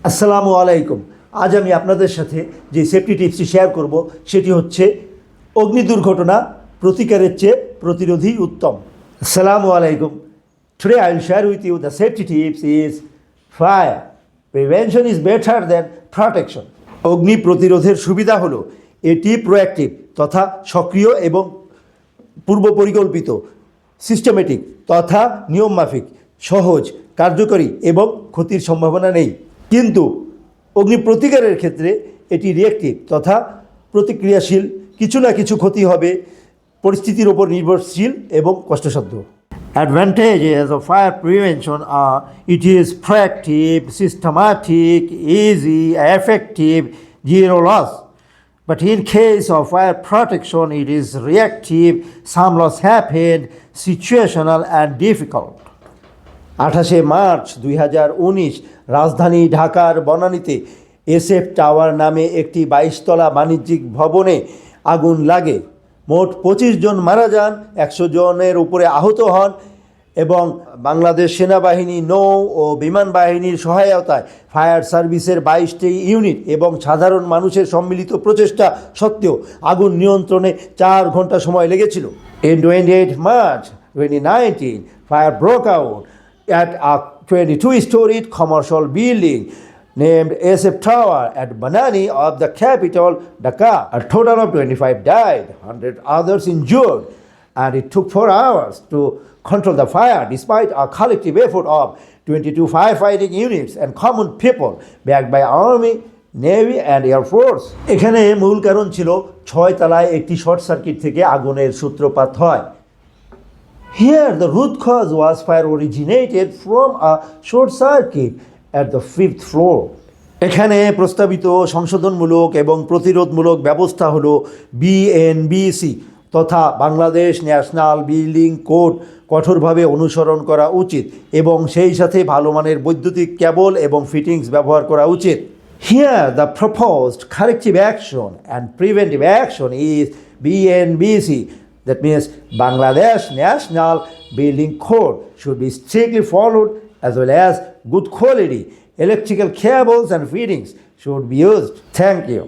আসসালামু আলাইকুম। আজ আমি আপনাদের সাথে যে সেফটি টিপসটি শেয়ার করব সেটি হচ্ছে অগ্নি দুর্ঘটনা প্রতিকারের চেয়ে প্রতিরোধী উত্তম। আসসালামু আলাইকুম। Today I will share with you the safety tips is fire. Prevention is better than protection. অগ্নি প্রতিরোধের সুবিধা হলো এটি প্রোঅ্যাক্টিভ তথা সক্রিয় এবং পূর্ব পরিকল্পিত, সিস্টেমেটিক তথা নিয়মমাফিক, সহজ, কার্যকরী এবং ক্ষতির সম্ভাবনা নেই। কিন্তু অগ্নি প্রতিকারের ক্ষেত্রে এটি রিঅ্যাক্টিভ তথা প্রতিক্রিয়াশীল, কিছু না কিছু ক্ষতি হবে, পরিস্থিতির ওপর নির্ভরশীল এবং কষ্টসাধ্য। Advantages of fire prevention are it is proactive, systematic, easy, effective, zero loss. But in case of fire protection, it is reactive, some loss happened, situational and difficult. 28 March 2019 রাজধানী ঢাকার বনানীতে SF টাওয়ার নামে একটি 22 তলা বাণিজ্যিক ভবনে আগুন লাগে। মোট 25 জন মারা যান, 100 জনের উপরে আহত হন এবং বাংলাদেশ সেনাবাহিনী, নৌ ও বিমান বাহিনীর সহায়তায় ফায়ার সার্ভিসের 22টি ইউনিট এবং সাধারণ মানুষের সম্মিলিত প্রচেষ্টা সত্ত্বেও আগুন নিয়ন্ত্রণে 4 ঘন্টা সময় লেগেছিল। In 28 March 2019, fire broke out at a 22-story commercial building named SF Tower at Banani of the capital, Dhaka. A total of 25 died, 100 others injured, and it took 4 hours to control the fire despite a collective effort of 22 firefighting units and common people backed by Army, Navy and Air Force. এখানে মূল কারণ ছিল 6 তলায় একটি short circuit থেকে আগুনের সূত্রপাত হয়। Here, the root cause was fire originated from a short circuit at the 5th floor. এখানে প্রস্তাবিত সংশোধনমূলক এবং প্রতিরোধমূলক ব্যবস্থা হলো BNBC তথা বাংলাদেশ ন্যাশনাল বিল্ডিং কোড কঠোরভাবে অনুসরণ করা উচিত এবং সেই সাথে ভালো মানের বৈদ্যুতিক কেবল এবং ফিটিংস ব্যবহার করা উচিত। Here, the proposed corrective action and preventive action is BNBC. That means Bangladesh National Building Code should be strictly followed, as well as good quality electrical cables and fittings should be used. Thank you.